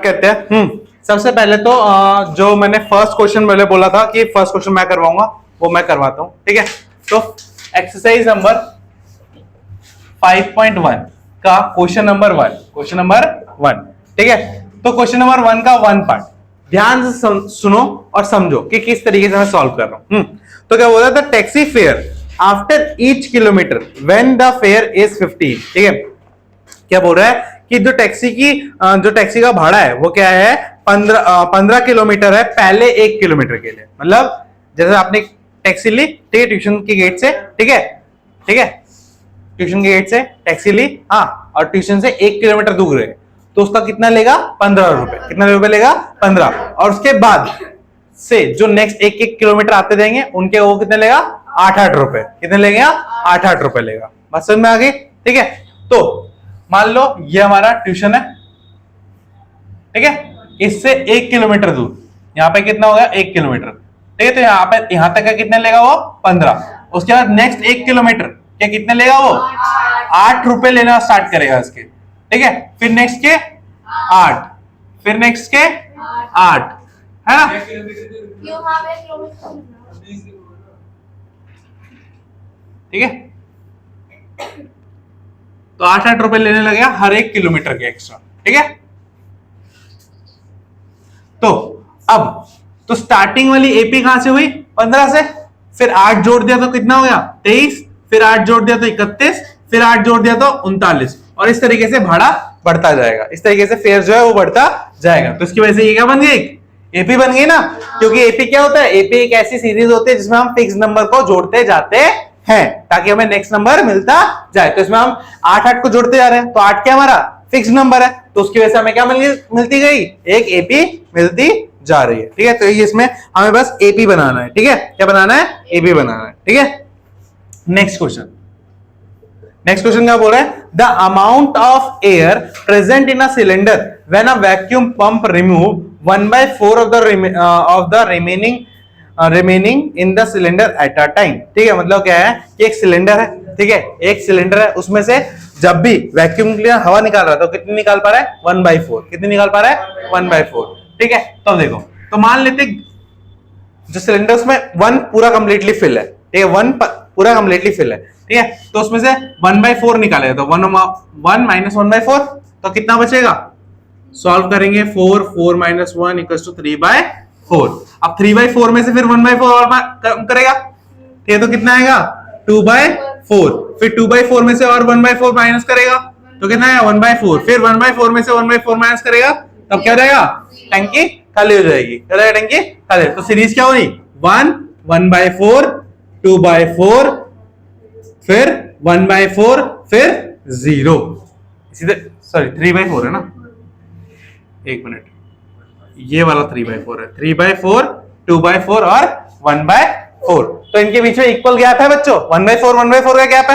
करते हैं। सबसे पहले तो जो मैंने फर्स्ट क्वेश्चन पहले बोला था कि फर्स्ट क्वेश्चन मैं करवाऊंगा, वो मैं करवाता हूं, ठीक है। तो एक्सरसाइज नंबर 5.1 का क्वेश्चन नंबर 1, ठीक है। तो क्वेश्चन नंबर 1 का 1 पार्ट ध्यान से सुनो और समझो कि किस तरीके से मैं सॉल्व कर रहा हूं। तो क्या बोल रहा था, taxi fare after each kilometre when the fair is 50, ठीक है। क्या बोल रहा है कि जो टैक्सी का भाड़ा है वो क्या है, 15 किलोमीटर है पहले 1 किलोमीटर के लिए। मतलब जैसे आपने टैक्सी ली, ठीक है, ट्यूशन के गेट से, ठीक है, ट्यूशन के गेट से टैक्सी ली, हाँ, और ट्यूशन से 1 किलोमीटर दूर है, तो उसका कितना लेगा, 15 रुपए। कितना रुपए लेगा, 15। और उसके बाद से जो नेक्स्ट 1 किलोमीटर आते जाएंगे उनके वो कितने लेगा, 8 रुपए। कितने लेगा, 8 रुपए लेगा। बात समझ में आ गई, ठीक है। तो मान लो ये हमारा ट्यूशन है, ठीक है, इससे 1 किलोमीटर दूर, यहाँ पे कितना होगा, 1 किलोमीटर, ठीक है। तो यहाँ पे यहां तक का कितने लेगा वो, 15। उसके बाद नेक्स्ट 1 किलोमीटर क्या कितने लेगा वो, 8 रुपए लेना स्टार्ट करेगा इसके, ठीक है। फिर नेक्स्ट के 8, फिर नेक्स्ट के 8, है ना। ठीक है, तो 8 रुपए लेने लगेगा हर 1 किलोमीटर के एक्स्ट्रा, ठीक है। तो अब तो स्टार्टिंग वाली एपी कहां से हुई, 15 से, फिर 8 जोड़ दिया तो कितना हो गया, 23, फिर 8 जोड़ दिया तो 31, फिर 8 जोड़ दिया तो 39, और इस तरीके से भाड़ा बढ़ता जाएगा। इस तरीके से फेयर जो है वो बढ़ता जाएगा। तो इसकी वजह से ये क्या बन गई, एपी बन गई ना। क्योंकि एपी क्या होता है, एपी एक ऐसी सीरीज होती है जिसमें हम फिक्स नंबर को जोड़ते जाते हैं ताकि हमें नेक्स्ट नंबर मिलता जाए। तो इसमें हम 8 को जोड़ते जा रहे हैं, तो 8 क्या हमारा फिक्स नंबर है, तो उसकी वजह से हमें क्या मिलती गई, एक एपी मिलती जा रही है, ठीक है। तो ये इसमें हमें बस एपी बनाना है, ठीक है। क्या बनाना है, एपी बनाना है, ठीक है। नेक्स्ट क्वेश्चन क्या बोल रहा है, the amount of air present in a cylinder when a vacuum pump remove 1/4 of the remaining in the cylinder at a time, ठीक है। मतलब क्या है कि एक सिलेंडर है, ठीक है, एक सिलेंडर है, उसमें से जब भी वैक्यूम क्लीनर हवा निकाल रहा है तो कितनी निकाल पा रहा है, 1/4। कितनी निकाल पा रहा है, 1/4, ठीक है। तो देखो, तो मान लेते जो सिलेंडर्स में 1 पूरा कंप्लीटली फिल है, ठीक है, 1 पूरा कंप्लीटली फिल है, ठीक है। तो उसमें से 1/4 निकालेगा, तो 1 माइनस 1/4, तो कितना बचेगा, सॉल्व करेंगे, 4 माइनस 1 इक्वल्स टू 3/4। अब 3/4 में से फिर 1/4 और कम करेगा, ठीक है, तो कितना आएगा, 2/4। फिर 2/4 में से और 1/4 माइनस करेगा तो कितना आएगा, 1/4। फिर 1/4 में से 1/4 माइनस करेगा तब क्या हो जाएगा, टंकी खाली हो जाएगी, क्या हो जाएगा, टंकी खाली। तो सीरीज क्या होगी, 1 1/4, 2/4, फिर 1/4, फिर 0, सीधे सॉरी 3/4 है ना, एक मिनट, ये वाला 3/4 है, 3/4, 2/4 और 1/4। तो इनके बीच में इक्वल गैप है बच्चों, 1/4 का गैप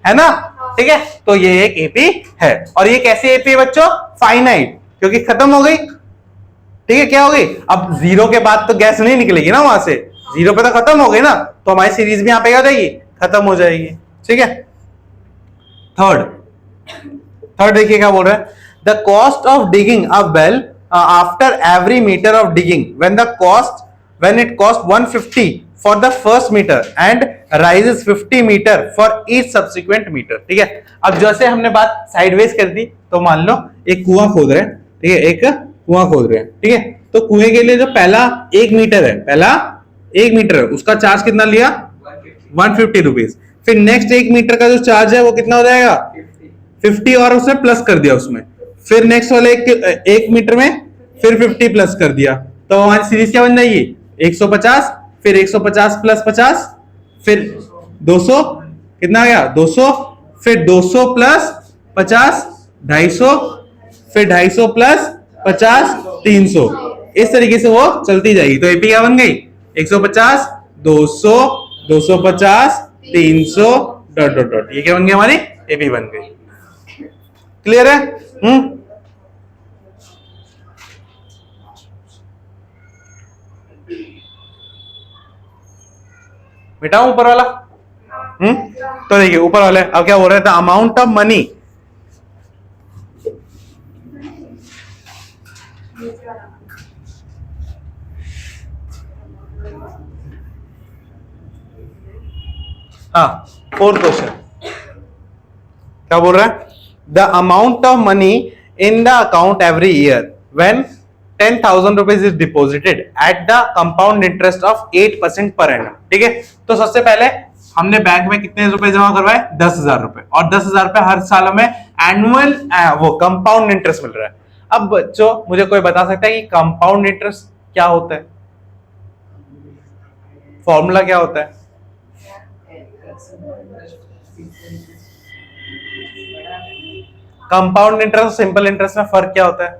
है ना, ठीक है। तो ये एक एपी है, और ये कैसी एपी है बच्चों, फाइनाइट, क्योंकि खत्म हो गई, ठीक है। क्या हो गई, अब 0 के बाद तो गैस नहीं निकलेगी ना, वहां से 0 पे तो खत्म हो गई ना, तो हमारी सीरीज भी यहां पे क्या हो जाएगी, खत्म हो जाएगी, ठीक है। थर्ड देखिए क्या बोल रहा है, the cost of digging a well after every metre of digging when it cost 150 for the first meter and rises 50 meter for each subsequent meter, ठीक है। अब जैसे हमने बात साइडवेज कर दी, तो मान लो एक कुआं खोद रहे हैं, ठीक है, एक कुआं खोद रहे हैं, ठीक है। तो कुएं के लिए जो पहला 1 मीटर है, उसका चार्ज कितना लिया, 150 रुपीज। फिर नेक्स्ट 1 मीटर का जो चार्ज है वो कितना हो जाएगा, 50, और उसने प्लस कर दिया उसमें। फिर नेक्स्ट वाले 1 मीटर में फिर 50 प्लस कर दिया, तो हमारी सीरीज क्या बन जाएगी, 150, फिर 150 प्लस 50, फिर 200, कितना आ गया, 200, फिर 200 प्लस 50, 250, फिर 250 प्लस 50, 300। इस तरीके से वो चलती जाएगी। तो एपी क्या बन गई, 150, 200, 250, 300, डॉट डॉट डॉट, ये क्या बन गई, हमारी एपी बन गई। क्लियर है, बेटा ऊपर वाला, तो देखिए ऊपर वाले अब क्या बोल रहे थे, अमाउंट ऑफ मनी हाँ, 4th क्वेश्चन क्या बोल रहा है? The amount of money in the account every year when 10,000 rupees is deposited at the compound interest of 8% per annum. ठीक है, तो सबसे पहले हमने बैंक में कितने रुपए जमा करवाए? 10,000 रुपए, और 10,000 रुपए हर साल में एनुअल वो कंपाउंड इंटरेस्ट मिल रहा है। अब बच्चों मुझे कोई बता सकता है कि कंपाउंड इंटरेस्ट क्या होता है? फॉर्मूला क्या होता है? कंपाउंड इंटरेस्ट और सिंपल इंटरेस्ट में फर्क क्या होता है?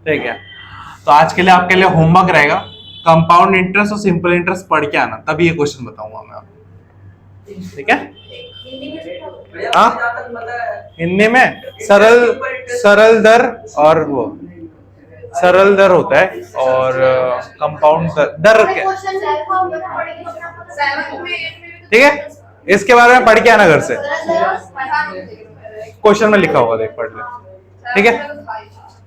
ठीक है, तो आज के लिए आपके लिए होमवर्क रहेगा, कंपाउंड इंटरेस्ट और सिंपल इंटरेस्ट पढ़ के आना, तभी ये क्वेश्चन बताऊंगा मैं आपको। ठीक है, हाँ हिंदी में सरल दर और वो सरल दर होता है, और कंपाउंड दर क्या? ठीक है, इसके बारे में पढ़ के आना घर से, क्वेश्चन में लिखा होगा, देख पढ़ ले। ठीक है,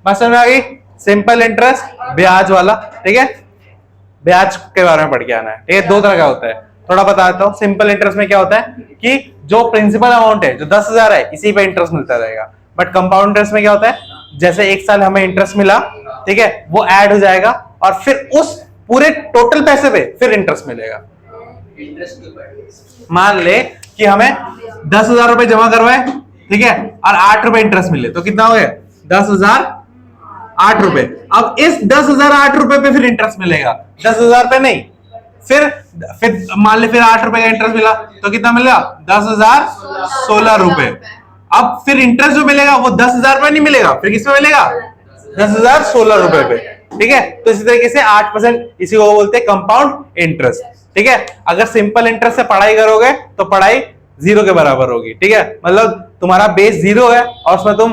बात समझ में आ गई? सिंपल इंटरेस्ट ब्याज वाला, ठीक है, ब्याज के बारे में पढ़ के आना है। ठीक है, दो तरह का होता है, थोड़ा बता देता हूँ। सिंपल इंटरेस्ट में क्या होता है कि जो प्रिंसिपल अमाउंट है, जो 10,000 है, इसी पे इंटरेस्ट मिलता रहेगा। बट कंपाउंड इंटरेस्ट में क्या होता है, जैसे एक साल हमें इंटरेस्ट मिला, ठीक है, वो ऐड हो जाएगा और फिर उस पूरे टोटल पैसे पे फिर इंटरेस्ट मिलेगा। मान ले कि हमें 10,000 रुपए जमा करवाए, ठीक है, और 8 रुपए इंटरेस्ट मिले, तो कितना हो गया? 10,000 8 रुपए। अब इस 10,000 8 रुपए पे फिर इंटरेस्ट मिलेगा, 10,000 पे नहीं। फिर मान ले फिर 8 रुपए का इंटरेस्ट मिला, तो कितना मिलेगा? 10,016 रुपए। अब फिर इंटरेस्ट जो मिलेगा वो 10,000 पे नहीं मिलेगा, फिर किस पे मिलेगा? 10,016 रुपए पे। ठीक है, तो इसी तरीके से 8%, इसी को बोलते हैं कंपाउंड इंटरेस्ट। ठीक है, अगर सिंपल इंटरेस्ट से पढ़ाई करोगे तो पढ़ाई 0 के बराबर होगी। ठीक है, मतलब तुम्हारा बेस 0 है और उसमें तुम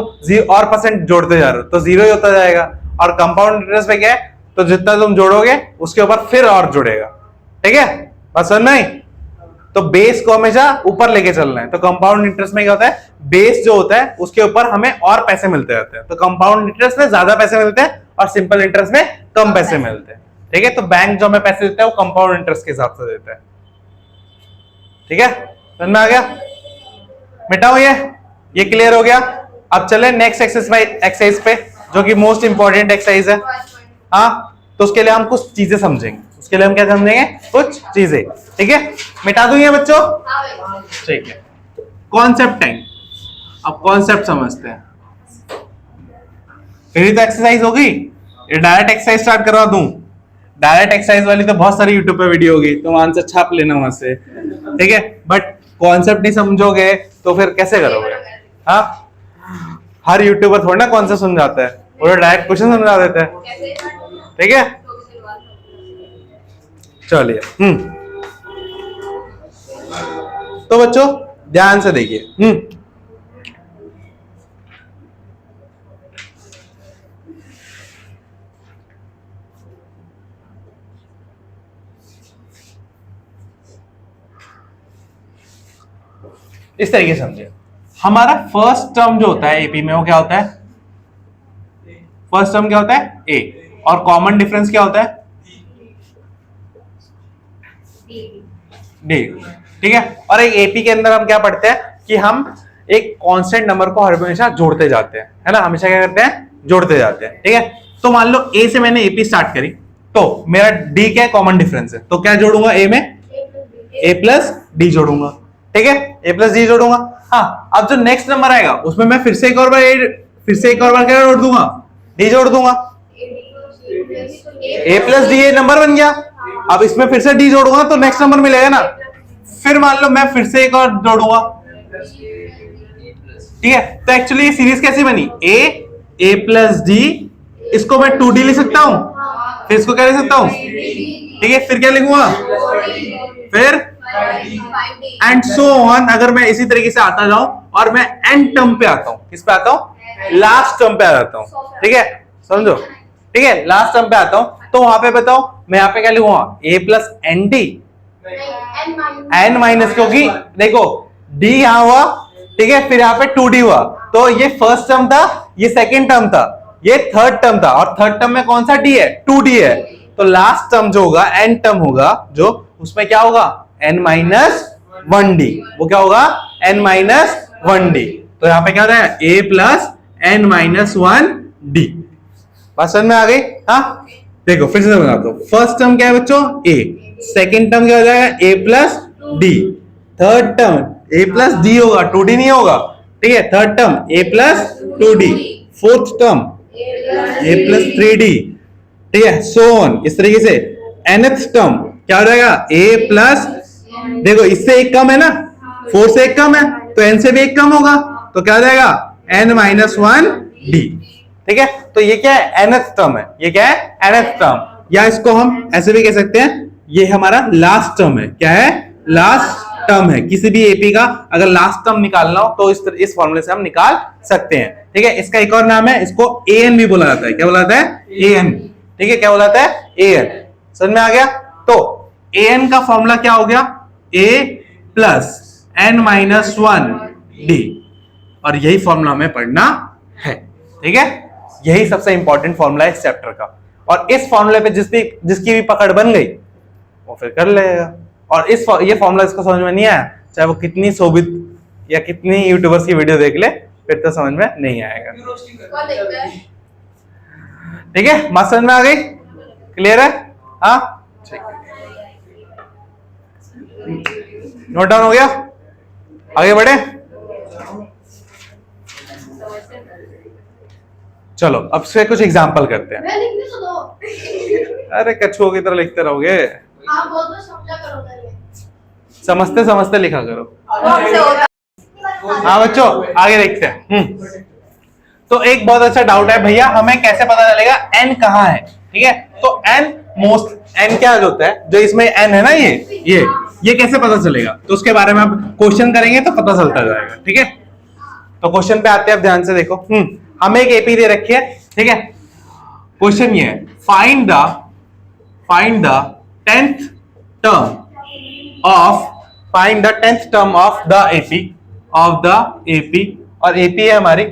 और परसेंट जोड़ते जा रहे हो तो 0 ही होता जाएगा। और कंपाउंड इंटरेस्ट पे क्या है, तो जितना तुम जोड़ोगे उसके ऊपर फिर और जुड़ेगा। ठीक है, बात समझ में आई? तो बेस को हमेशा ऊपर लेके चलना है। तो कंपाउंड इंटरेस्ट में क्या होता है, बेस जो होता है उसके ऊपर हमें और पैसे मिलते रहते हैं। तो कंपाउंड इंटरेस्ट में ज्यादा पैसे मिलते हैं और सिंपल इंटरेस्ट में कम पैसे मिलते हैं। ठीक है, तो बैंक जो हमें पैसे देता है वो कंपाउंड इंटरेस्ट के हिसाब से देता है। ठीक है, समझ में आ गया? मिटाओ ये क्लियर हो गया। अब चले नेक्स्ट एक्सरसाइज पे, जो कि मोस्ट इंपॉर्टेंट एक्सरसाइज है। हाँ, तो उसके लिए हम कुछ चीजें समझेंगे। उसके लिए हम क्या समझेंगे? कुछ चीजें। ठीक है, मिटा दूंगी बच्चों? ठीक है, कॉन्सेप्ट टाइम। अब कॉन्सेप्ट समझते हैं। फिर तो एक्सरसाइज होगी, ये डायरेक्ट एक्सरसाइज स्टार्ट करवा दूं? डायरेक्ट एक्सरसाइज वाली तो बहुत सारी यूट्यूब पे वीडियो होगी, तो आंसर छाप लेना वहां से। ठीक है, बट कॉन्सेप्ट नहीं समझोगे तो फिर कैसे करोगे? हाँ, हर यूट्यूबर थोड़ा ना कॉन्सेप्ट समझाता है, वो डायरेक्ट क्वेश्चन समझा देता है। ठीक है, चलिए। तो बच्चों ध्यान से देखिए। इस तरीके से समझिए, हमारा फर्स्ट टर्म जो होता है एपी में, वो क्या होता है? फर्स्ट टर्म क्या होता है? ए, और कॉमन डिफरेंस क्या होता है? डी। ठीक है, और एक एपी के अंदर हम क्या पढ़ते हैं कि हम एक कांस्टेंट नंबर को हमेशा जोड़ते जाते हैं, है ना? हमेशा क्या करते हैं? जोड़ते जाते हैं। ठीक है, तो मान लो ए से मैंने एपी स्टार्ट करी, तो मेरा डी क्या कॉमन डिफरेंस है, तो क्या जोड़ूंगा? ए में ए प्लस डी जोड़ूंगा। ठीक है, ए प्लस डी जोड़ूंगा। हाँ, अब जो नेक्स्ट नंबर आएगा उसमें मैं फिर से एक और बार क्या जोड़ दूंगा? डी जोड़ दूंगा। ए प्लस डी नंबर बन गया। अब इसमें फिर से डी जोड़ूंगा तो नेक्स्ट नंबर मिलेगा ना। फिर मान लो मैं फिर से एक और जोड़ूंगा। ठीक है, तो एक्चुअली ये सीरीज कैसी बनी? ए प्लस डी, इसको मैं 2D लिख सकता हूं, फिर इसको क्या लिख सकता हूं? ठीक है, फिर क्या लिखूंगा? फिर एंड सो ऑन। अगर मैं इसी तरीके से आता जाऊं और मैं एंड टर्म पे आता हूं, किस पे आता हूं? लास्ट टर्म पे आ जाता हूं। ठीक है, समझो। ठीक है, लास्ट टर्म पे आता हूं, तो वहां पे बताओ मैं यहाँ पे क्या लिखूंगा? A plus N D, N minus, क्योंकि देखो डी यहां हुआ, ठीक है, फिर यहाँ पे 2D हुआ, तो ये फर्स्ट टर्म था, ये सेकेंड टर्म था, ये थर्ड टर्म था, और थर्ड टर्म में कौन सा डी है? 2d है। तो लास्ट टर्म जो होगा, एन टर्म होगा जो, उसमें क्या होगा? n minus 1d। वो क्या होगा? n minus 1d। तो यहां पे क्या हो रहा है? a plus n minus 1d। बात समझ में आ गई? हाँ, देखो फिर से बता दो। फर्स्ट टर्म क्या है बच्चों? a। सेकेंड टर्म क्या हो जाएगा? a plus d। Third term a plus d होगा, 2d नहीं होगा, ठीक है? Third term a plus 2d। Fourth term a plus 3d, ठीक है? सो ऑन, इस तरीके से। nth टर्म क्या हो जाएगा? a प्लस, देखो इससे एक कम है ना, 4 से एक कम है, तो n से भी एक कम होगा, तो क्या हो जाएगा? n माइनस 1d, ठीक है? तो ये क्या है? nth टर्म है। ये क्या है? nth term. या इसको हम ऐसे भी कह सकते हैं, ये हमारा लास्ट टर्म है। क्या है? लास्ट टर्म है। किसी भी एपी का अगर लास्ट टर्म निकालना हो तो इस फॉर्मूले से हम निकाल सकते हैं, ठीक है? इसका एक और नाम है, इसको an भी बोला जाता है। क्या बोला जाता है? an, ठीक है? क्या बोला जाता है? an। समझ में आ गया? तो an का फॉर्मूला क्या हो गया? a plus n minus 1d, और यही फॉर्मूला हमें पढ़ना है, ठीक है? यही सबसे इंपॉर्टेंट फॉर्मूला है इस चैप्टर का। और इस फॉर्मूले पे जिसकी भी पकड़ बन गई वो फिर कर लेगा। और ये फॉर्मूला इसको समझ में नहीं आया, चाहे वो कितनी शोभित या कितनी यूट्यूबर्स की वीडियो देख ले, फिर तो समझ में नहीं आएगा, ठीक है? बात समझ में आ गई? क्लियर है? हाँ, नोट डाउन हो गया? आगे बढ़े? चलो अब से कुछ एग्जांपल करते हैं। मैं लिखने तो दो। अरे कछुओं की तरह लिखते रहोगे? आप बहुत तो समझा करो पहले। समझते समझते लिखा करो। हाँ बच्चों, आगे देखते हैं। तो एक बहुत अच्छा डाउट है भैया, हमें कैसे पता चलेगा n कहाँ है? ठीक है, तो n क्या होता है? जो इसमें n है ना, ये कैसे पता चलेगा? तो उसके बारे में आप क्वेश्चन करेंगे तो पता चलता जाएगा, ठीक है? तो क्वेश्चन पे आते हैं, आप ध्यान से देखो। हमें एक एपी दे रखी है, ठीक है? क्वेश्चन ये है, find the 10th term of the AP, और एपी है हमारी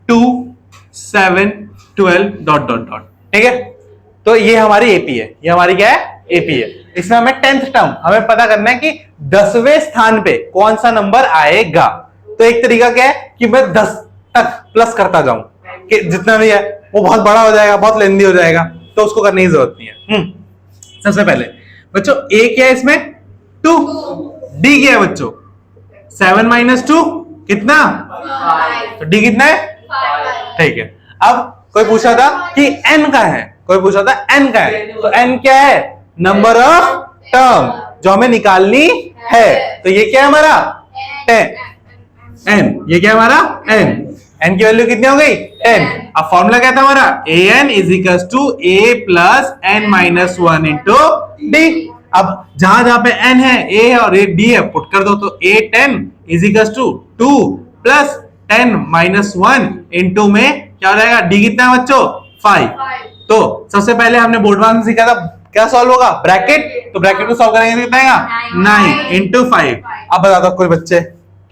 2 7 12 डॉट डॉट डॉट, ठीक है? तो ये हमारी एपी है। ये हमारी क्या है? एपी है। इसमें हमें 10th टर्म हमें पता करना है कि 10वें स्थान पे कौन सा नंबर आएगा। तो एक तरीका क्या है कि मैं 10 तक प्लस करता जाऊं, कि जितना भी है वो बहुत बड़ा हो जाएगा, बहुत लेंदी हो जाएगा, तो उसको करने की जरूरत नहीं है। सबसे पहले बच्चों ए क्या है इसमें? 2। डी क्या है बच्चों? 7 माइनस 2 कितना? 5। तो डी कितना है? 5। ठीक है। अब कोई पूछा था कि n का है, कोई पूछा था n का है, तो n क्या है? नंबर ऑफ टर्म जो हमें निकालनी है। तो ये क्या है हमारा? 10 n। ये क्या है हमारा? n। n की वैल्यू कितनी हो गई? 10। अब फॉर्मूला क्या था हमारा? an is equal to a plus n minus 1 into D. अब जहां पे n है, a है और d है, पुट कर दो, तो a 10 is equal to 2 plus 10 minus 1 into में क्या हो जाएगा? d कितना है बच्चों? 5। तो सबसे पहले हमने बोर्ड में सीखा था क्या सॉल्व होगा? ब्रैकेट। तो ब्रैकेट को सॉल्व करेंगे तो कितना आएगा? 9 इंटू 5। अब बता दो कोई बच्चे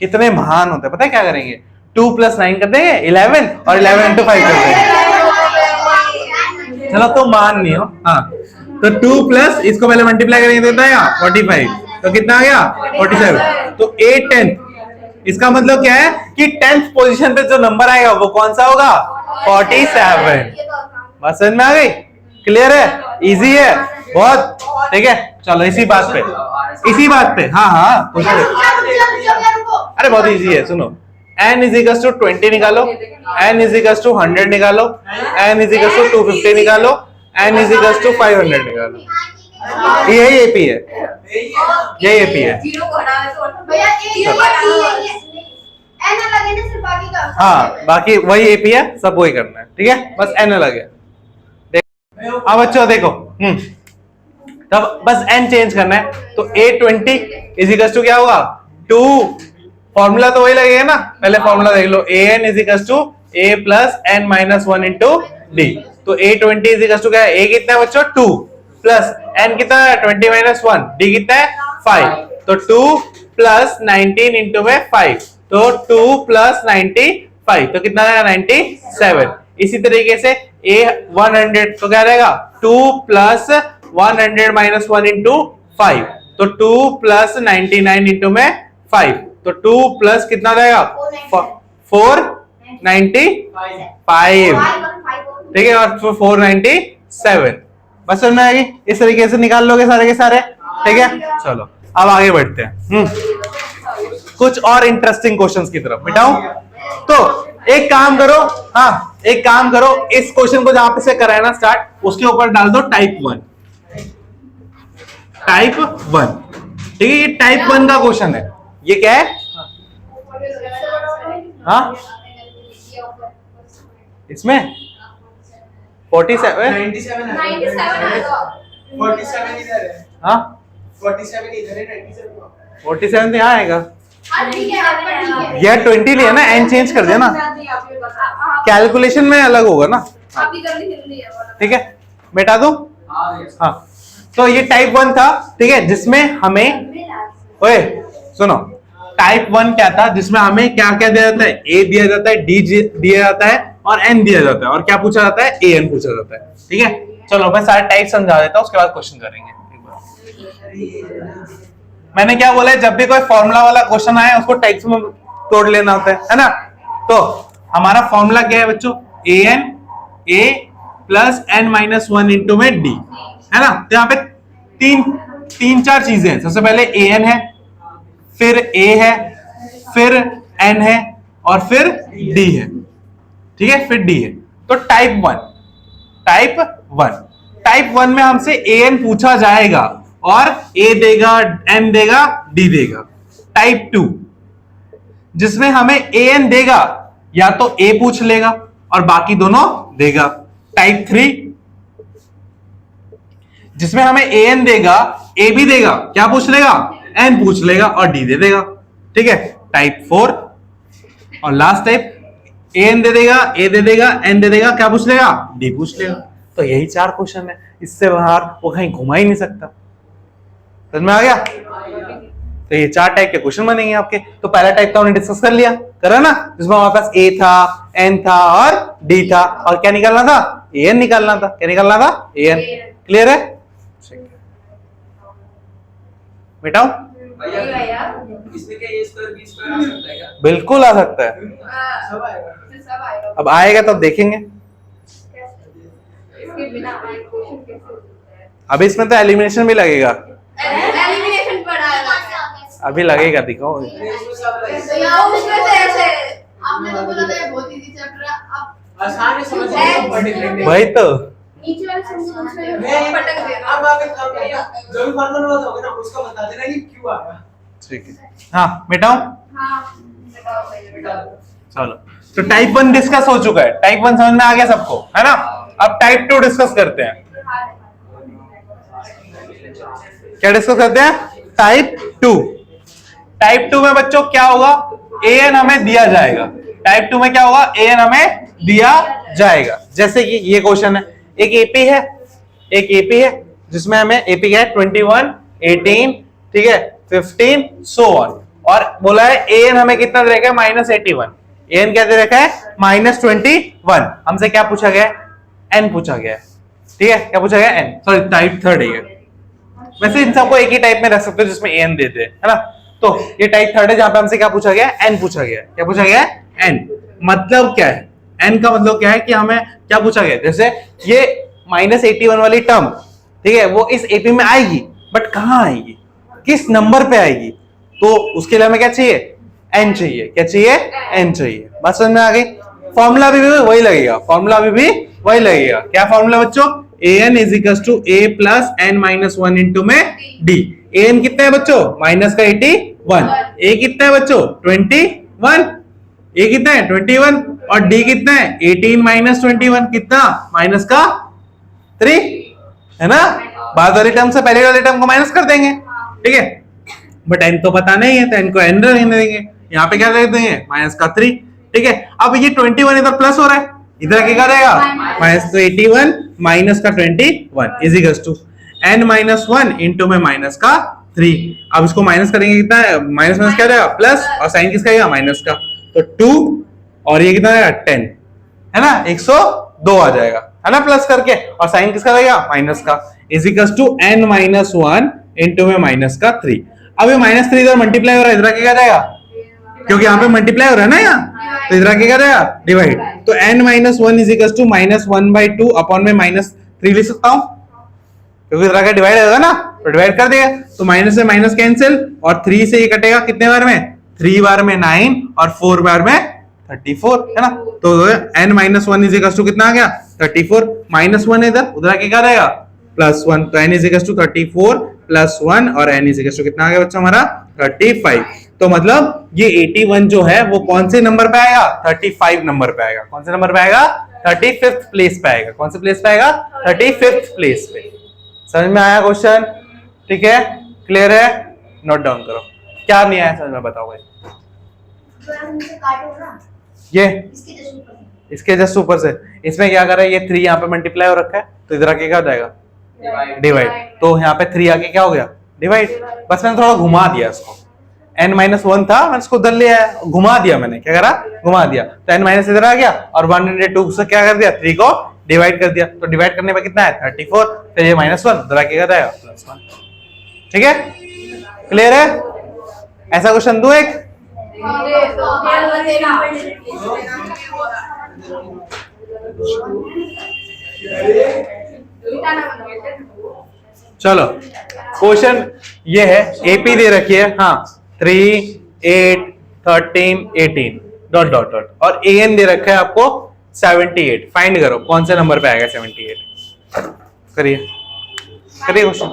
कितने महान होते हैं, पता है क्या करेंगे? 2 प्लस 9 कर देंगे 11, और 11 इंटू 5 कर देंगे। चलो तो मान नहीं हो। हाँ, तो 2 प्लस इसको पहले मल्टीप्लाई करेंगे तो कितना आएगा? 45। तो कितना आ गया? 47। तो 8 10th, इसका मतलब क्या है कि 10th पोजीशन पे जो नंबर आएगा वो कौन सा होगा? 47। बात समझ में आ गई? क्लियर है? इजी है बहुत, ठीक है? चलो इसी बात पे हाँ अरे बहुत इजी है, सुनो। n इज इक्वल टू 20 निकालो, n इज इक्वल टू 100 निकालो, n इज इक्वल टू 250 निकालो, n इज इक्वल टू 500 निकालो। यही एपी है, यही एपी है। हाँ, बाकी वही एपी है, सब वही करना है, ठीक है? बस n अलग है। अब बच्चों देखो, तब बस n चेंज करना है। तो a20 इज इक्वल टू क्या होगा? 2। फॉर्मूला तो वही लगेगा ना, पहले फॉर्मूला देख लो। an is equal to a plus n minus 1 into d. तो a20 इज इक्वल टू क्या है? a कितना है बच्चों? 2 प्लस n कितना है? 20 माइनस 1, d कितना है? 5। तो 2 प्लस 19 इंटू में 5, तो 2 प्लस 90 5 तो कितना आएगा 97। इसी तरीके से a 100 तो क्या रहेगा 2 प्लस 100 माइनस 1 इंटू 5 तो 2 प्लस 99 इंटू में 5 तो 2 प्लस कितना रहेगा 495 ठीक है और 497 बस समझ में आएगी। इस तरीके से निकाल लोगे सारे के सारे ठीक है। चलो अब आगे बढ़ते हैं कुछ और इंटरेस्टिंग क्वेश्चंस की तरफ बेटाओ। तो एक काम करो, हाँ एक काम करो, इस क्वेश्चन को जहां पे से कराना स्टार्ट उसके ऊपर डाल दो टाइप 1 ठीक है। ये टाइप 1 का क्वेश्चन है। ये क्या है? हाँ इसमें 47 हाँ 47 तो यहाँ आएगा। यार 20 लिया ना, एन चेंज कर दिया ना, कैलकुलेशन में अलग होगा ना। ठीक है बेटा दो। हाँ तो ये टाइप 1 था ठीक है, जिसमें हमें ओए सुनो टाइप 1 क्या था जिसमें हमें क्या क्या दिया जाता है, ए दिया जाता है, डी दिया जाता है और एन दिया जाता है और क्या पूछा जाता है, ए एन पूछा जाता है। ठीक है चलो मैं सारे टाइप समझा देता हूं उसके बाद क्वेश्चन करेंगे। मैंने क्या बोला है, जब भी कोई फॉर्मूला वाला क्वेश्चन आए उसको टाइप्स में तोड़ लेना होता है ना। तो हमारा फॉर्मूला क्या है बच्चों, A N A plus N minus 1 into में डी है ना। तो यहाँ पे तीन चार चीजें हैं। सबसे पहले ए एन है, फिर ए है, फिर एन है और फिर डी है। ठीक है फिर डी है। तो टाइप 1 में हमसे ए एन पूछा जाएगा और ए देगा, एन देगा, डी देगा। टाइप 2 जिसमें हमें ए एन देगा या तो ए पूछ लेगा और बाकी दोनों देगा। टाइप 3 जिसमें हमें ए एन देगा, ए भी देगा, क्या पूछ लेगा, एन पूछ लेगा और डी दे देगा। ठीक है टाइप 4 और लास्ट टाइप ए एन दे देगा, ए दे देगा, एन दे देगा, क्या पूछ लेगा, डी पूछ लेगा। तो यही 4 क्वेश्चन है, इससे बाहर वो कहीं घुमा ही नहीं सकता। समझ में आ गया? तो ये 4 टाइप के क्वेश्चन बनेंगे आपके। तो पहला टाइप तो हमने डिस्कस कर लिया, करा ना, जिसमें हमारे पास ए था, एन था और डी था और क्या निकालना था, ए एन निकालना था। क्या निकालना था, ए एन। क्लियर है बेटा? इसमें क्या ये स्क्वायर बी स्क्वायर आ सकता है क्या? बिल्कुल आ सकता है। अब आएगा तब देखेंगे। अभी इसमें तो एलिमिनेशन भी लगेगा, अभी लगेगा, दिखाओ। आपने तो बोला था ये बहुत इजी चैप्टर है। अब आसान है समझने को, डिफरेंट वही तो नीचे वाले सेंटेंस में मैं पटक देना। अब आगे जो भी फॉर्मूला हुआ होगा ना उसका बता देना कि क्यों आया। ठीक है हाँ बेटाओ। हां बताओ बेटा। चलो तो टाइप 1 डिस्कस हो चुका है, टाइप 1 समझ में आ गया सबको, है ना। अब टाइप 2 डिस्कस करते हैं। क्या डिस्कस करते हैं, टाइप 2। टाइप 2 में बच्चों क्या होगा, ए एन हमें दिया जाएगा। टाइप 2 में क्या होगा, ए एन हमें दिया जाएगा। जैसे कि ये क्वेश्चन है, एक एपी है जिसमें हमें एपी क्या है 21 18 ठीक है 15 सो ऑन, और बोला है ए एन हमें कितना दे रखा है -81। ए एन क्या दे रखा है -21। हमसे क्या पूछा गया है, एन पूछा गया है। ठीक है क्या पूछा गया, एन। सॉरी टाइप 3 है। वैसे इन सबको एक ही टाइप में रख सकते हो जिसमें एन देते हैं, है ना। तो ये टाइप 3 है जहां पे हमसे क्या पूछा गया, एन पूछा गया। क्या पूछा गया, एन। मतलब क्या है, एन का मतलब क्या है कि हमें क्या पूछा गया, जैसे ये -81 वाली टर्म ठीक है वो इस एपी में आएगी, बट कहां आएगी, किस नंबर पे आएगी, तो उसके लिए हमें क्या चाहिए, एन चाहिए। क्या चाहिए, एन चाहिए। बात समझ में आ गई। फॉर्मूला भी वही लगेगा, फॉर्मूला भी वही लगेगा। क्या फॉर्मूला बच्चों, A N is equal to A plus N minus 1 into में डी। ए एन कितना है बच्चों, माइनस का 81, ए कितना है बच्चों 21, ए कितना है 21 और डी कितना है 18 माइनस 21 कितना, माइनस का 3 है ना। बाद वाली टर्म से पहले वाले टर्म को माइनस कर देंगे। ठीक है बट एन तो पता नहीं है तो एन को एन रहने देंगे। यहाँ पे क्या रख देंगे, माइनस का 3। ठीक है अब ये 21 इधर प्लस हो रहा है, इधर क्या रहेगा माइनस, तो 81 माइनस का 21 is equal to n minus 1 into में माइनस का 3। अब इसको माइनस करेंगे कितना है, माइनस माइनस क्या रहेगा प्लस, और साइन किसका आएगा, माइनस का। तो 2 और ये कितना आएगा 10, है ना, 102 आ जाएगा, है ना, प्लस करके, और साइन किसका रहेगा, माइनस का, is equal to n minus 1 into में माइनस का 3। अब ये -3 इधर मल्टीप्लाई हो रहा है, इधर क्या जाएगा, क्योंकि यहाँ पे मल्टीप्लाई हो रहा है ना यहाँ, तो इधर क्या जाएगा, डिवाइड। तो n minus 1 is equal to -1/2 upon में -3 लिख सकता हूं, क्योंकि इधर का डिवाइड होगा ना, तो डिवाइड कर देगा, तो माइनस से माइनस कैंसिल, और 3 से ये कटेगा कितने बार में, 3 बार में 9 और 4 बार में 34, है ना। तो n minus 1 is equal to कितना आ गया, 34, -1 इधर, उधर क्या रहेगा, +1, तो n इज इक्वल टू 34 +1 और n इज इक्वल टू कितना आ गया बच्चा हमारा 35। तो मतलब ये 81 जो है वो कौन से नंबर पे आएगा, 35 नंबर पे आएगा। कौन से नंबर पे आएगा, 35th प्लेस पे आएगा। कौन से प्लेस पे आएगा, 35th प्लेस पे। समझ में आया क्वेश्चन, ठीक है, क्लियर है, नोट डाउन करो। क्या नहीं आया समझ में, बताओ भाई। ये इसके जस्ट ऊपर से, इसमें क्या कर रहा है, ये 3 यहाँ पे मल्टीप्लाई हो रखा है, तो इधर आके क्या हो जाएगा, डिवाइड। तो यहाँ पे 3 आके क्या हो गया, डिवाइड। बस मैंने थोड़ा घुमा दिया इसको, n-1 था, मैंने इसको उधर लिया है, घुमा दिया, मैंने क्या करा, घुमा दिया, तो n- इधर आ गया, और 102 से क्या कर दिया, 3 को डिवाइड कर दिया। तो डिवाइड करने पे कितना है, 34, फिर ये -1 उधर आके क्या जाएगा, +1। ठीक है, क्लियर है। ऐसा क्वेश्चन दो एक, चलो क्वेश्चन ये है, एपी दे रखी है, हाँ 3, 8, 13, 18 डॉट डॉट डॉट, और एन दे रखा है आपको 78। फाइंड करो कौन से नंबर पे आएगा 78। करिए करिए क्वेश्चन,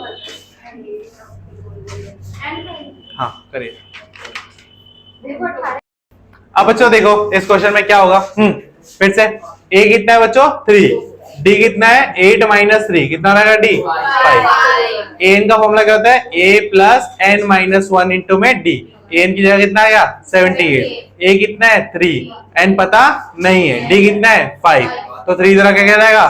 हाँ करिए। अब बच्चों देखो इस क्वेश्चन में क्या होगा, फिर से a कितना है बच्चों 3, d कितना है 8 - 3, कितना रहेगा d 5। an का फॉर्मूला क्या होता है, a plus n minus 1 into में d, an की जगह कितना आएगा 78, a कितना है 3, n पता नहीं है, d कितना है 5, तो 3 इधर क्या जाएगा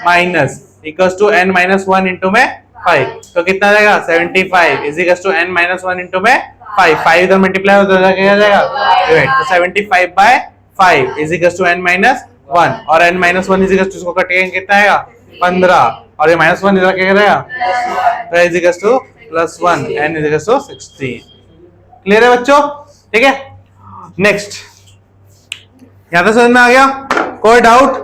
minus, equals to n minus 1 into में 5, तो कितना जाएगा 75 is equals to n minus 1 into में 5 इधर मल्टीप्लाई होता है, क्या जाएगा डिवाइड, तो 75/5 is equals to n minus 1, और n minus 1 is equals to, इसको कटेंगे कितना आएगा 15, और ये -1 इधर क्या जाएगा, तो is equals to +1, n is equals to 16। Clear है बच्चों, ठीक है। नेक्स्ट, यहां तक समझ में आ गया, कोई डाउट,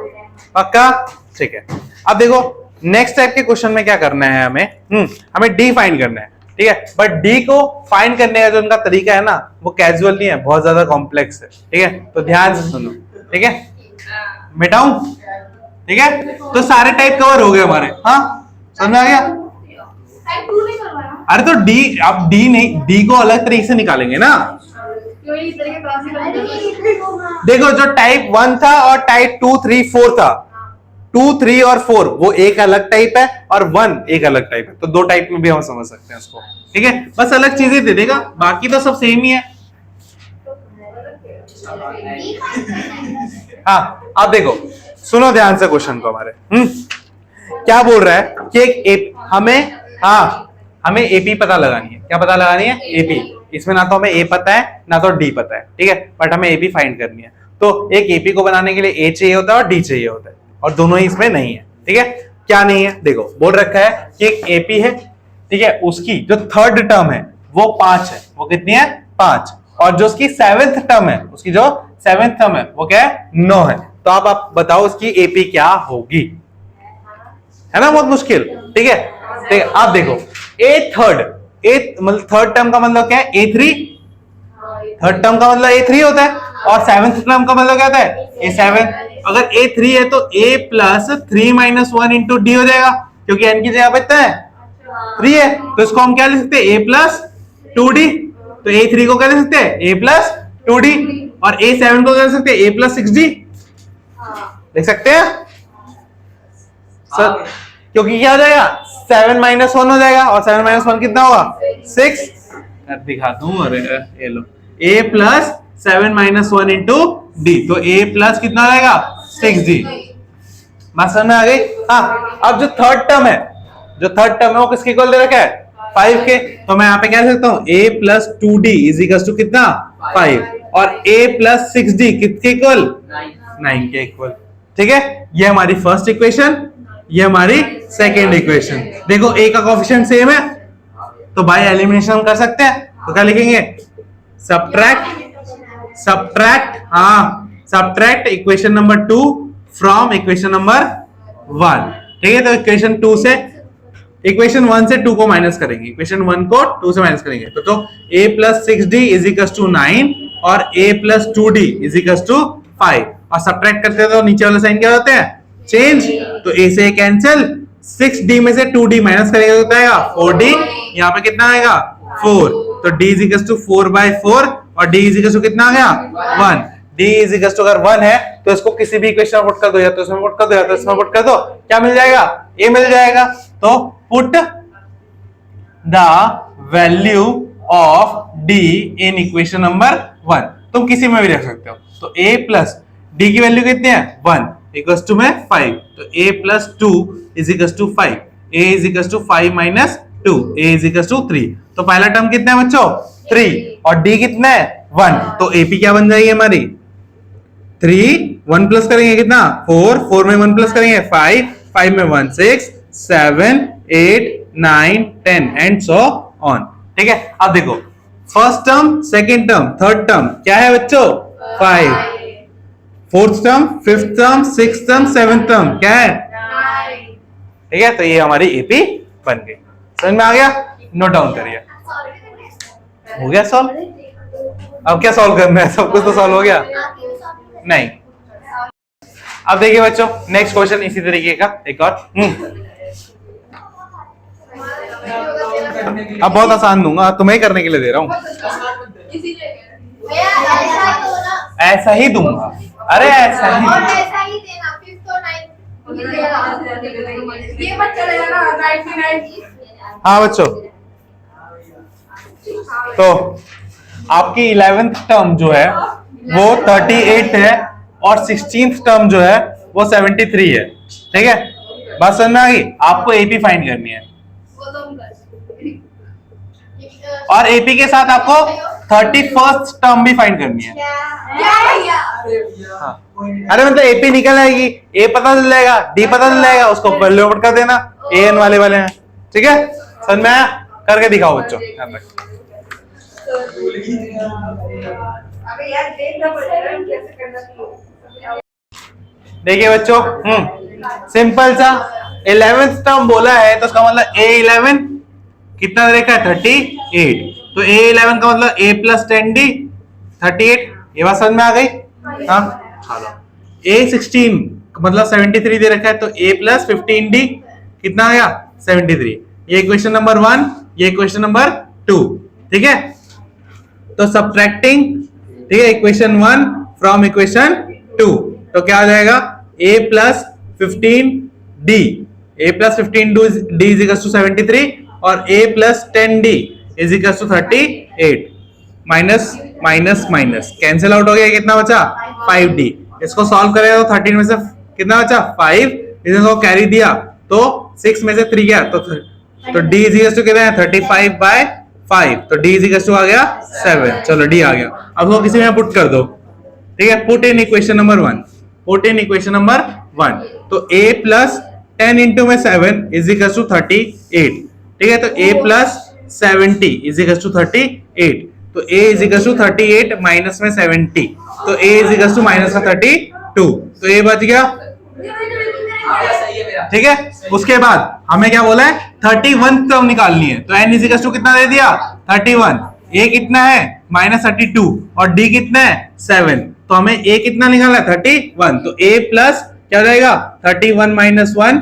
पक्का, ठीक है। अब देखो नेक्स्ट टाइप के क्वेश्चन में क्या करना है, हमें डी फाइंड करना है, ठीक है। बट डी को फाइंड करने का जो उनका तरीका है ना, वो कैजुअल नहीं है, बहुत ज्यादा कॉम्प्लेक्स है, ठीक है। तो ध्यान से सुनो, ठीक है, मिटाऊं, ठीक है। तो सारे टाइप कवर हो गए हमारे, हाँ समझ में आ गया। अरे तो डी, अब डी नहीं, डी को अलग तरीके से निकालेंगे ना। देखो जो टाइप 1 था और टाइप 2, 3, 4 था, 2, 3 और 4 वो एक अलग टाइप है, और 1 एक अलग टाइप है, तो 2 टाइप में भी हम समझ सकते हैं उसको, ठीक है। बस अलग चीजें दे देगा, बाकी तो सब सेम ही है। हाँ अब देखो सुनो ध्यान से क्वेश्चन को हमारे, क्या बोल रहा है कि हमें एपी पता लगानी है। क्या पता लगानी है, एपी। इसमें ना तो हमें ए पता है ना तो डी पता है, ठीक है, बट हमें एपी फाइंड करनी है। तो एक एपी को बनाने के लिए ए चाहिए होता है और डी चाहिए होता है, और दोनों ही इसमें नहीं है, ठीक है। क्या नहीं है, देखो बोल रखा है कि एक एपी है, ठीक है, उसकी जो थर्ड टर्म है वो 5 है, वो कितनी है 5, और जो उसकी 7th टर्म है, उसकी जो 7th टर्म है वो क्या है 9 है। तो आप बताओ उसकी एपी क्या होगी, है ना, बहुत मुश्किल, ठीक है। आप देखो मतलब थर्ड टर्म का मतलब क्या है, A3, थर्ड टर्म का मतलब A3 होता है, और 7th टर्म का मतलब क्या होता है A7। अगर A3 है तो A प्लस 3 - 1 इंटू डी हो जाएगा, क्योंकि n की जगह पे इतना है 3 है, तो इसको हम क्या लिख सकते हैं A प्लस 2D। तो A3 को क्या लिख सकते हैं A प्लस 2D, और A7 को क्या लिख सकते हैं A प्लस 6D, लिख सकते हैं सर, क्योंकि क्या हो जाएगा 7 - 1 हो जाएगा, और 7 - 1 कितना होगा 6, दिखा दूं, अरे ये लो A प्लस 7 - 1 इंटू डी, तो A प्लस कितना आएगा 6D। बात समझ में आ गई। हाँ अब जो थर्ड टर्म है वो किसके इक्वल दे रखा है 5 के, तो मैं यहाँ पे क्या लिख सकता हूँ A plus 2D is equal to कितना 5, और a प्लस 6d किसके इक्वल? 9 के इक्वल। ठीक है, ये हमारी फर्स्ट इक्वेशन, ये हमारी सेकेंड इक्वेशन। देखो a का कोएफिशिएंट सेम है तो बाय एलिमिनेशन हम कर सकते हैं, तो क्या लिखेंगे? Subtract equation number 2 from equation number 1। ठीक है, तो इक्वेशन 2 से इक्वेशन 1 से 2 को माइनस करेंगे, इक्वेशन 1 को 2 से माइनस करेंगे तो a plus 6d is equals to 9 और a plus 2d is equals to 5 और सब्ट्रैक्ट करते हैं तो नीचे वाला साइन क्या होता है? चेंज। तो a से कैंसिल, 6d में से 2d माइनस करेंगे तो क्या आएगा? 4d। यहाँ पे कितना आएगा? 4। तो d इज इक्वल्स टू 4/4 और d इज इक्वल्स टू कितना आ गया? 1। d इज इक्वल्स टू अगर 1 है तो इसको किसी भी इक्वेशन में पुट कर दो, या तो इसमें पुट कर दो या तो इसमें पुट कर दो, क्या मिल जाएगा? a मिल जाएगा। तो put the value of d in equation number 1, तुम किसी में भी रख सकते हो। तो a प्लस d की वैल्यू कितनी है? 1 इक्वल्स टू में 5, तो a plus 2 is equals to 5, a is equals to 5 minus 2, a is equals to 3। तो पहला टर्म कितना है बच्चों? 3 और d कितना है? 1। तो ap क्या बन जाएगी हमारी? 3, 1 प्लस करेंगे कितना? 4, 4 में 1 प्लस करेंगे 5, 5 में 1 6, 7, 8, 9, 10 एंड सो ऑन। ठीक है, अब देखो first term, second term, third term क्या है बच्चों? 5। Fourth term, fifth term, sixth term, seventh term क्या है? 9। ठीक है, तो ये हमारी एपी बन गई। समझ में आ गया? नोट डाउन करिए। हो गया सॉल्व? अब क्या सॉल्व करना है? सब कुछ तो सॉल्व हो गया? नहीं। अब देखिए बच्चों, नेक्स्ट क्वेश्चन इसी तरीके का एक और। अब बहुत आसान दूंगा, तुम्हें करने के लिए दे रहा हूँ। ऐसा ही दूंगा, अरे ऐसा ही और ऐसा ही देना, 5th और 9th ये मत चलेगा ना 99। हाँ बच्चों, तो आपकी 11th टर्म जो है वो 38 है और 16th टर्म जो है वो 73 है। ठीक है, बात समझ में आ गई? आपको एपी फाइंड करनी है वो तो हम कर और एपी के साथ आपको 31st टर्म भी फाइंड करनी है। क्या भैया? हाँ। अरे मतलब एपी निकल आएगी, ए पता चल जाएगा, डी पता चल जाएगा, उसको वैल्यू पुट कर देना, एन वाले हैं। ठीक है, समझ में आया? करके दिखाओ बच्चों। अबे यार देखना पड़ेगा कैसे करना। देखिए बच्चों, सिंपल सा 11th टर्म बोला है तो उसका मतलब A11 कितना देखा है? 38। तो A11 का मतलब A प्लस 10D 38। ये बात समझ में आ गई? हाँ, चलो। A16 मतलब 73 दे रखा है तो A प्लस 15D कितना आ गया? 73। ये इक्वेशन नंबर 1, ये इक्वेशन नंबर 2। ठीक है, तो सब्ट्रैक्टिंग, ठीक है, इक्वेशन 1 फ्रॉम इक्वेशन 2 तो क्या आ जाएगा? A plus 15D, A plus 15D is equal to 73 और A plus 10D is equal to 38। Minus minus minus cancel out हो गया, कितना बचा? 5D। इसको सॉल्व करेगा तो 13 में से कितना बचा? 5। इसको कैरी दिया तो 6 में से 3 गया तो D इज इक्वल टू कितना है? 35/5। तो D इज इक्वल टू आ गया 7। चलो D आ गया। अब वो किसी में पुट कर दो। ठीक है, put in equation number 1, put in equation number 1। तो A प्लस 10 इंटू में 7 इज इक्वल टू 38। ठीक है, तो A plus 70 is equal to 38। तो A is equal to 38 minus में 70, तो A is equal to minus में 32। तो A बच गया। ठीक है, उसके बाद हमें क्या बोला है? 31 टर्म निकालनी है। तो N इज इक्वल टू कितना दे दिया? 31। A कितना है? माइनस 32 और D कितना है? 7। तो हमें A कितना निकालना है? 31। तो A प्लस क्या हो जाएगा? 31 माइनस 1,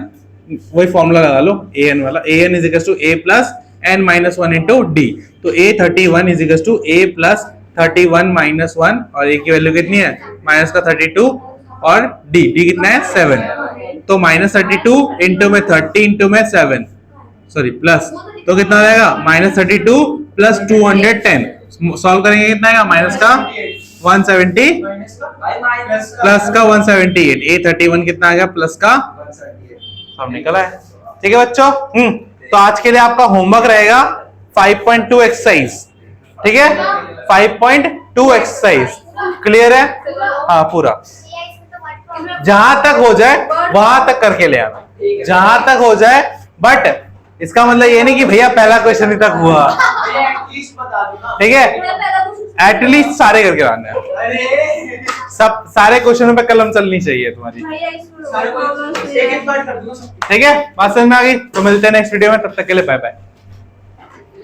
वही फॉर्मूला लगा लो an वाला। an is equal to a plus n minus 1 into d. तो a 31 is equal to a plus 31 minus 1 और a की वैल्यू कितनी है? माइनस का 32 और d कितना है? 7। तो माइनस 32 इंटू में 30 इंटू में 7 सॉरी प्लस, तो कितना हो जाएगा? Minus 32 plus 210। सॉल्व करेंगे कितना आएगा? माइनस का 170 प्लस का 178। A31 कितना आ गया? प्लस का सब निकला है। ठीक है बच्चों, तो आज के लिए आपका होमवर्क रहेगा 5.2 एक्सरसाइज। ठीक है, 5.2 2 एक्सरसाइज। क्लियर है? हाँ पूरा जहां तक हो जाए वहां तक करके ले आना, जहां तक हो जाए। बट इसका मतलब ये नहीं कि भैया पहला क्वेश्चन ही तक हुआ, एटलीस्ट बता दो ना। ठीक है? एटलीस्ट सारे करके लाने हैं। अरे सब सारे क्वेश्चनों पे कलम चलनी चाहिए तुम्हारी, सारे को एक एक बार कर दूंगा सब। ठीक है? बात समझ में आ गई? तो मिलते हैं नेक्स्ट वीडियो में, तब तक के लिए बाय बाय।